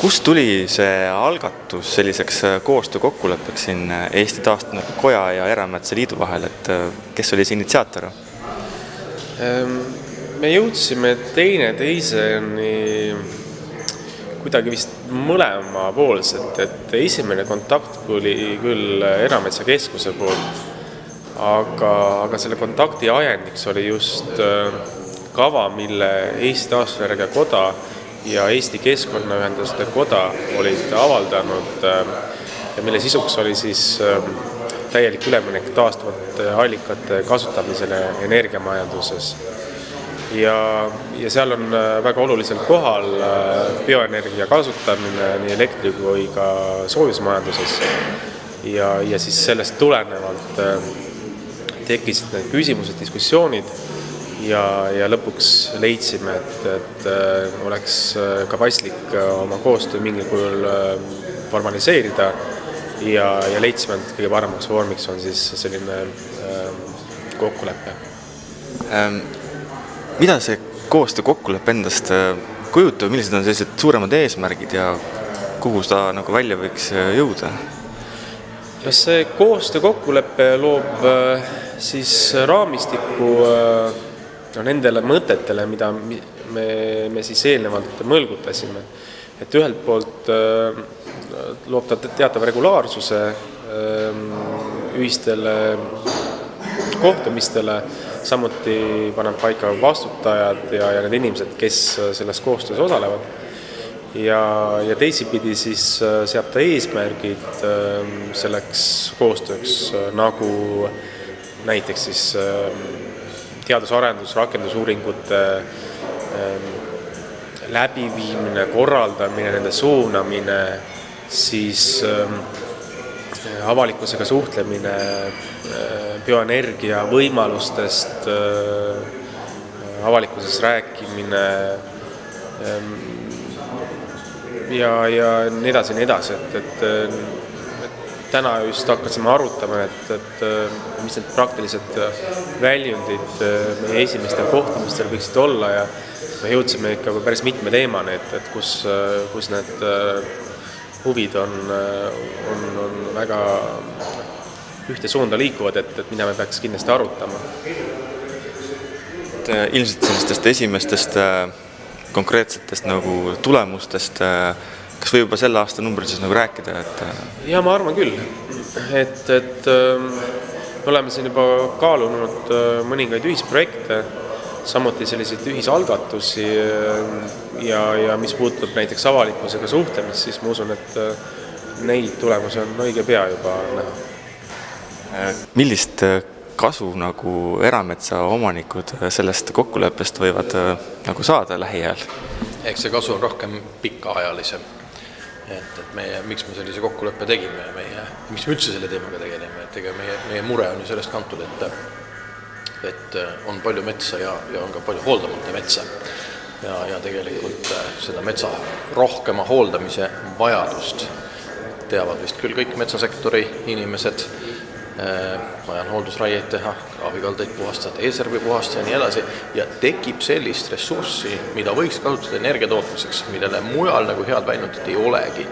Kust tuli see algatus selliseks koostöökokkuleppeks siin Eesti Taastuvenergia Koja ja Erametsa Liidu vahel, et kes oli see initsiaator? Me jõudsime teineteiseni kuidagi vist mõlemapoolselt, et esimene kontakt oli küll Erametsa Keskuse poolt, aga selle kontakti ajendiks oli just kava, mille Eesti Taastuvenergia Koda ja Eesti Keskkonnaühenduste Koda olid avaldanud ja mille sisuks oli siis täielik üleminek taastuvate allikate kasutamisele energiamajanduses. Ja seal on väga olulisel kohal bioenergia kasutamine nii elektri kui ka soovismajanduses. Ja siis sellest tulenevalt tekkisid need küsimused, diskussioonid ja lõpuks leidsime, et oleks ka paslik oma koostöö mingil kujul formaliseerida ja leidsime, et kõige paremaks vormiks on siis selline kokkulepe. Mida see koostöökokkulepe endast kujutab, millised on sellised suuremad eesmärgid ja kuhu seda nagu välja võiks jõuda? See koostöökokkulepe loob siis raamistiku nendele mõtetele, mida me siis eelnevalt mõlgutasime. Et ühelt poolt loob ta teatava regulaarsuse ühistele kohtumistele, samuti paneb paika vastutajad ja need inimesed, kes selles koostöös osalevad. Ja teisipidi siis seab ta eesmärgid selleks koostööks, nagu näiteks siis teadus-arendus, rakendusuuringute läbiviimine, korraldamine, nende suunamine, siis avalikkusega suhtlemine, bioenergia võimalustest, avalikkuses rääkimine ja nii edasi, et täna just hakkasime arutama, et mis need praktilised väljundid meie esimestel kohtumistel võiksid olla ja me jõudsime ikka päris mitme teemani, et kus need huvid on väga ühte suunda liikuvad, et mida me peaks kindlasti arutama. Ilmselt sellistest esimestest konkreetsetest nagu tulemustest, kas või juba selle aasta numbrid siis nagu rääkida? Ja ma arvan küll, et me oleme siin juba kaalunud mõningaid ühisprojekte, samuti selliseid ühisalgatusi ja mis puudutab näiteks avalikkusega suhtlemist, siis ma usun, et neid tulemusi on õige pea juba näha. Millist kasu nagu erametsa omanikud sellest kokkuleppest võivad nagu saada lähiajal? Eks see kasu on rohkem pikaajalisem. Miks me sellise kokkuleppe tegime ja miks me üldse selle teemaga tegeleme, et meie mure on ju sellest kantud, et on palju metsa ja on ka palju hooldamata metsa ja tegelikult seda metsa rohkema hooldamise vajadust teavad vist küll kõik metsasektori inimesed, vaja on hooldusraieid teha, kraavikaldeid puhastada, eeservi puhastada ja nii edasi ja tekib sellist ressurssi, mida võiks kasutada energia tootmiseks, millele mujal nagu head väljundit ei olegi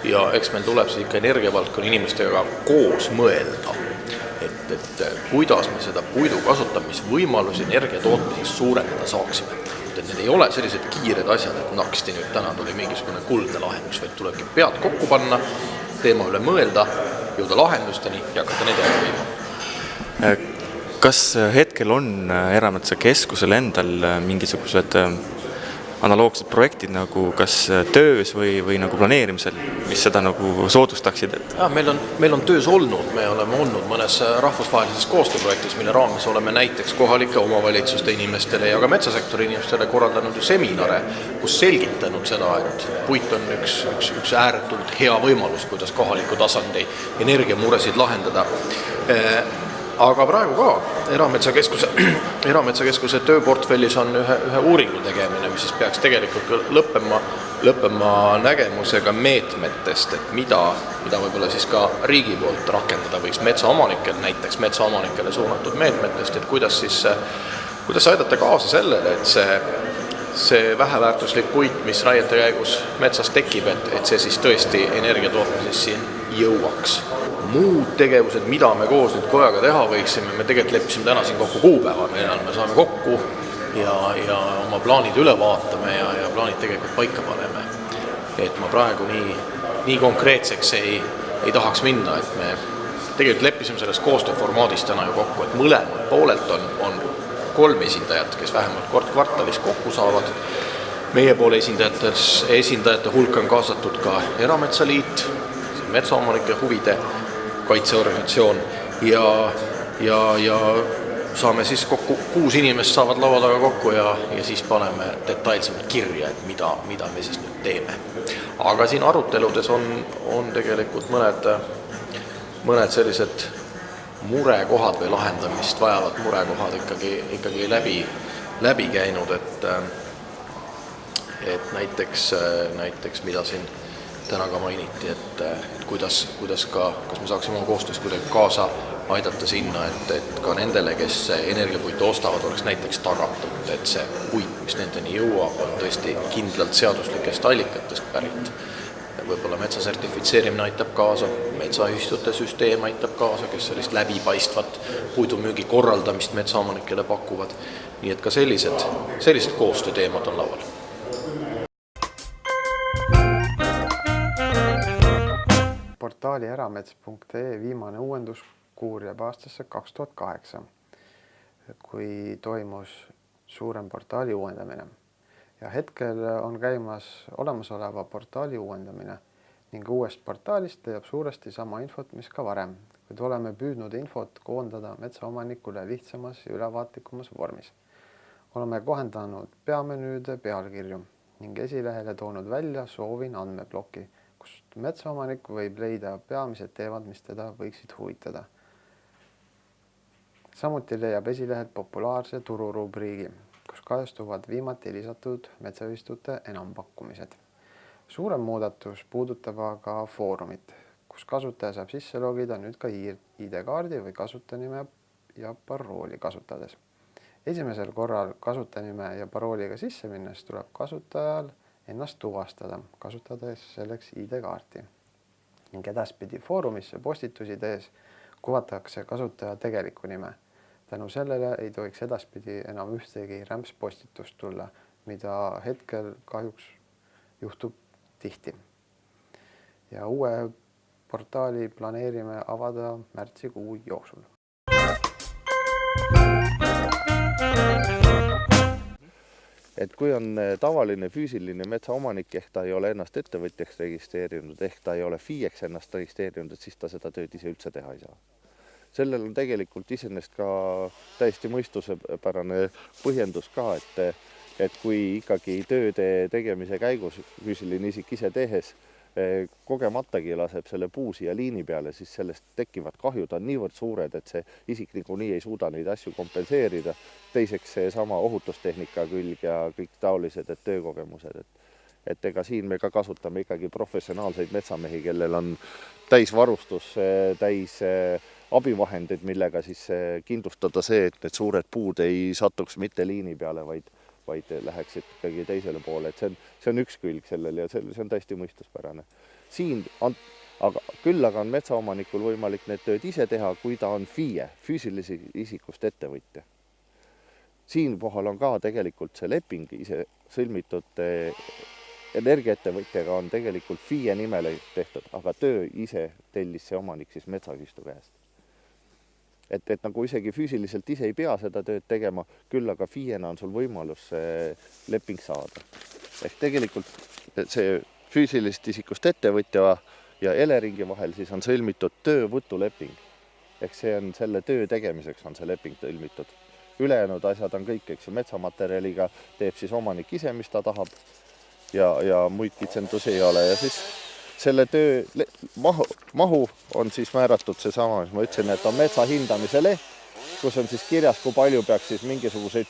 ja eks meil tuleb siis ikka energiavaldkonna inimestega koos mõelda, et kuidas me seda puidu kasutamisvõimalusi energia tootmiseks suurendada saaksime. Et need ei ole sellised kiired asjad, et naksti nüüd täna tuli mingisugune kuldne lahendus, vaid tulebki pead kokku panna, teema üle mõelda, jõuda lahendusteni ja hakata neid ära viima. Kas hetkel on Erametsa Keskusel endal mingisugused analoogsed projektid nagu kas töös või nagu planeerimisel, mis seda nagu soodustaksid? Meil on töös olnud, me oleme olnud mõnes rahvusvahelises koostööprojektis, mille raames oleme näiteks kohalike omavalitsuste inimestele ja ka metsasektori inimestele korraldanud seminare, kus selgitanud seda, et puit on üks ääretult hea võimalus, kuidas kohaliku tasandi energiamuresid lahendada. Aga praegu ka Erametsa Keskuse tööportfellis on ühe uuringu tegemine, mis siis peaks tegelikult lõppema nägemusega meetmetest, et mida võib-olla siis ka riigi poolt rakendada võiks näiteks metsaomanikele suunatud meetmetest, et kuidas aidata kaasa sellele, et see väheväärtuslik puit, mis raiete käigus metsas tekib, et see siis tõesti energiatootmisesse jõuaks. Muud tegevused, mida me koos nüüd kojaga teha võiksime, me tegelikult leppisime täna siin kokku kuupäeva, millal me saame kokku ja oma plaanid üle vaatame ja plaanid tegelikult paika paneme. Et ma praegu nii konkreetseks ei tahaks minna, et me tegelikult leppisime selles koostööformaadis täna ju kokku, et mõlemalt poolelt on 3 esindajat, kes vähemalt kord kvartalis kokku saavad. Meie poole esindajate hulka on kaasatud ka Erametsaliit, metsaomanike huvide kaitseorganisatsioon ja saame siis kokku 6 inimest saavad laua taga kokku ja siis paneme detailsemalt kirja, et mida me siis nüüd teeme. Aga siin aruteludes on tegelikult mõned sellised murekohad või lahendamist vajavad murekohad ikkagi läbi käinud, et näiteks mida siin täna ka mainiti, et kuidas kas me saaksime oma koostöös kuidagi kaasa aidata sinna, et ka nendele, kes energiapuitu ostavad, oleks näiteks tagatud, et see puit, mis nendeni jõuab, on tõesti kindlalt seaduslikest allikatest pärit. Võib-olla metsa sertifitseerimine aitab kaasa, metsaühistute süsteem aitab kaasa, kes sellist läbipaistvat puidumüügi korraldamist metsaomanikele pakuvad. Nii et ka sellised koostööteemad on laual. Portaali eramets.ee viimane uuendus jääb aastasse 2008, kui toimus suurem portaali uuendamine. Ja hetkel on käimas olemasoleva portaali uuendamine ning uuest portaalist leiab suuresti sama infot, mis ka varem, kuid oleme püüdnud infot koondada metsaomanikule lihtsamas ja ülevaatlikumas vormis. Oleme kohendanud peamenüüde pealkirju ning esilehele toonud välja soovin andmeploki, kust metsaomanik võib leida peamised teemad, mis teda võiksid huvitada. Samuti leiab esilehelt populaarse tururubriigi, kus kajastuvad viimati lisatud metsaühistute enampakkumised. Suurem muudatus puudutab aga foorumit, kus kasutaja saab sisse logida nüüd ka ID-kaardi või kasutajanime ja parooli kasutades. Esimesel korral kasutajanime ja parooliga sisse minnes tuleb kasutajal ennast tuvastada, kasutades selleks ID-kaarti. Ning edaspidi foorumisse postitusi tees kuvatakse kasutaja tegelikku nime. Tänu sellele ei tohiks edaspidi enam ühtegi rämpspostitust tulla, mida hetkel kahjuks juhtub tihti. Ja uue portaali planeerime avada märtsikuu jooksul. Et kui on tavaline füüsiline metsaomanik, ehk ta ei ole ennast ettevõtjaks registreerinud, ehk ta ei ole FIE-ks ennast registreerinud, et siis ta seda tööd ise üldse teha ei saa. Sellel on tegelikult iseenesest ka täiesti mõistusepärane põhjendus ka, et kui ikkagi tööde tegemise käigus füüsiline isik ise tehes kogematagi laseb selle puu siia liini peale, siis sellest tekivad kahjud on niivõrd suured, et see isik niikuinii ei suuda neid asju kompenseerida. Teiseks see sama ohutustehnika külg ja kõik taolised töökogemused. Et ega siin me ka kasutame ikkagi professionaalseid metsamehi, kellel on täisvarustus, täis abivahendid, millega siis kindlustada see, et need suured puud ei satuks mitte liini peale, vaid läheksid ikkagi teisele poole. Et see on üks külg sellel ja see on täiesti mõistuspärane. Küll aga on metsaomanikul võimalik need tööd ise teha, kui ta on FIE, füüsilise isikust ettevõtja. Siin pohal on ka tegelikult see leping ise sõlmitud energiaettevõtjaga on tegelikult FIE nimele tehtud, aga töö ise tellis see omanik siis metsaühistu käest. Et nagu isegi füüsiliselt ise ei pea seda tööd tegema, küll aga FIE-na on sul võimalus leping saada. Ehk tegelikult see füüsilist isikust ettevõtja ja Eleringi vahel siis on sõlmitud töövõtuleping. Ehk see on selle töö tegemiseks on see leping sõlmitud. Ülejäänud asjad on kõik, eks metsamaterjaliga teeb siis omanik ise, mis ta tahab ja muid kitsendusi ei ole. Ja siis selle töö mahu on siis määratud seesama, mis ma ütlesin, et on metsa hindamise leht, kus on siis kirjas, kui palju peaks siis mingisuguseid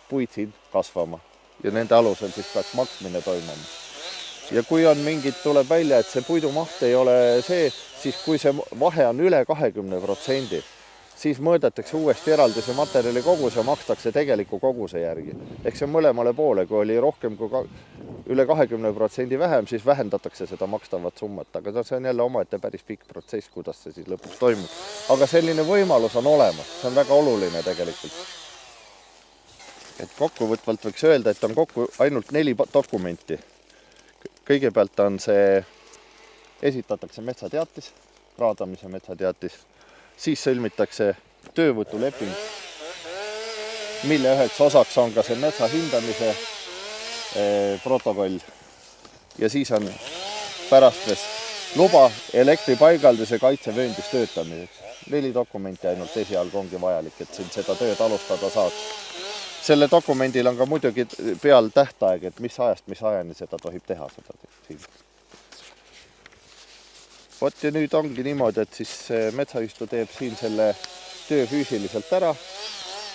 puid siin kasvama. Ja nende alusel siis peaks maksmine toimuma. Ja kui on mingid, tuleb välja, et see puidumaht ei ole see, siis kui see vahe on üle 20%, siis mõõdetakse uuesti eraldi see materjali kogus ja makstakse tegeliku koguse järgi. Ehk see mõlemale poole, kui oli rohkem kui üle 20% vähem, siis vähendatakse seda makstavat summat, aga see on jälle omaette päris pikk protsess, kuidas see siis lõpuks toimub. Aga selline võimalus on olemas, see on väga oluline tegelikult. Et kokkuvõtvalt võiks öelda, et on kokku ainult 4 dokumenti. Kõigepealt on see, esitatakse metsateatis, raadamise metsateatis, siis sõlmitakse töövõtuleping, mille üheks osaks on ka see metsa hindamise protokoll ja siis on pärast luba elektripaigalduse kaitsevööndis töötamiseks. 4 dokumenti ainult esialgu ongi vajalik, et siin seda tööd alustada saaks. Selle dokumendil on ka muidugi peal tähtaeg, et mis ajast, mis ajani seda tohib teha. Vot ja nüüd ongi niimoodi, et siis metsaühistu teeb siin selle töö füüsiliselt ära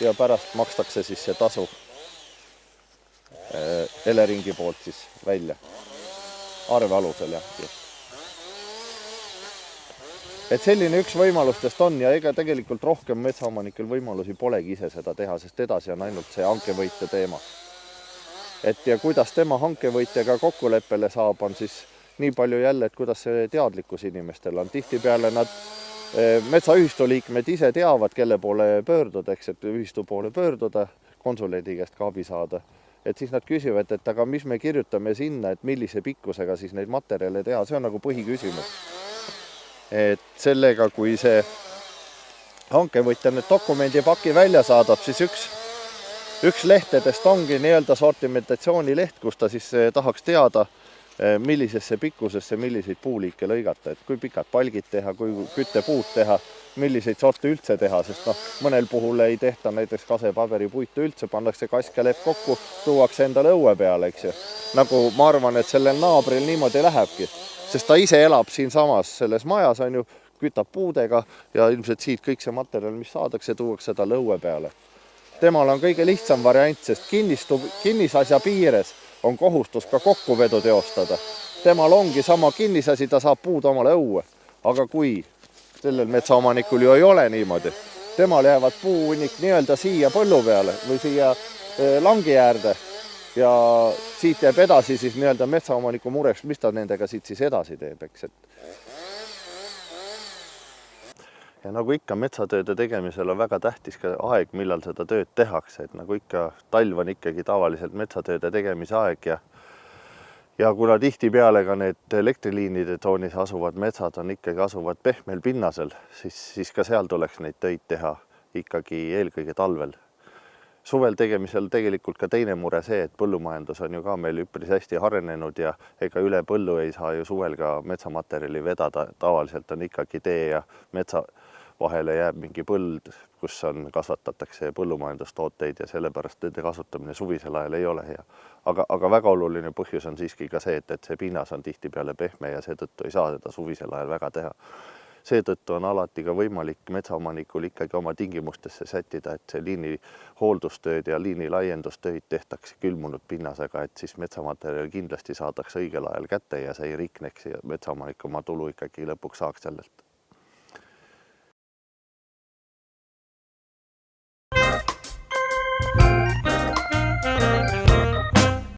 ja pärast makstakse siis see tasu Eleringi poolt siis välja arve alusel. Et selline üks võimalustest on ja ega tegelikult rohkem metsaomanikel võimalusi polegi ise seda teha, sest edasi on ainult see hankevõitja teema. Et ja kuidas tema hankevõitjaga kokkuleppele saab, on siis nii palju jälle, et kuidas see teadlikkus inimestel on. Tihtipeale nad metsaühistu liikmed ise teavad, kelle poole pöörduda, eks, et ühistu poole pöörduda, konsulendi käest ka abi saada. Et siis nad küsivad, et aga mis me kirjutame sinna, et millise pikkusega siis neid materjale teha, see on nagu põhiküsimus. Et sellega, kui see hankevõtja nüüd dokumendipaki välja saadab, siis üks lehtedest ongi nii-öelda sortimentatsioonileht, kus ta siis tahaks teada, millisesse pikkusesse milliseid puuliike lõigata, et kui pikad palgid teha, kui küttepuud teha, milliseid sorte üldse teha, sest mõnel puhul ei tehta näiteks kasepaberipuitu üldse, pannakse kask ja lepp kokku, tuuakse endale õue peale, eks ju. Nagu ma arvan, et sellel naabril niimoodi lähebki, sest ta ise elab siin samas selles majas, on ju, kütab puudega ja ilmselt siit kõik see materjal, mis saadakse, tuuakse seda õue peale. Temal on kõige lihtsam variant, sest kinnisasja piires on kohustus ka kokkuvedu teostada. Temal ongi sama kinnisasi, ta saab puud omale õue. Aga kui sellel metsaomanikul ju ei ole niimoodi, temal jäävad puuhunik nii-öelda siia põllu peale või siia langi äärde ja siit jääb edasi siis nii-öelda metsaomaniku mureks, mis ta nendega siit siis edasi teeb, eks. Ja nagu ikka metsatööde tegemisel on väga tähtis ka aeg, millal seda tööd tehakse, et nagu ikka talv on ikkagi tavaliselt metsatööde tegemise aeg ja kuna tihtipeale ka need elektriliinide tsoonis asuvad metsad on ikkagi asuvad pehmel pinnasel, siis ka seal tuleks neid töid teha ikkagi eelkõige talvel. Suvel tegemisel tegelikult ka teine mure see, et põllumajandus on ju ka meil üpris hästi harenenud ja ega üle põllu ei saa ju suvel ka metsamaterjali vedada. Tavaliselt on ikkagi tee ja metsa vahele jääb mingi põld, kus kasvatatakse põllumajandustooteid ja sellepärast nende kasutamine suvisel ajal ei ole hea. Aga väga oluline põhjus on siiski ka see, et see pinnas on tihtipeale pehme ja seetõttu ei saa seda suvisel ajal väga teha. Seetõttu on alati ka võimalik metsaomanikul ikkagi oma tingimustesse sättida, et see liini hooldustööd ja liini laiendustööd tehtakse külmunud pinnasega, et siis metsamaterjal kindlasti saadaks õigel ajal kätte ja see ei rikneks ja metsaomanik oma tulu ikkagi lõpuks saaks sellelt.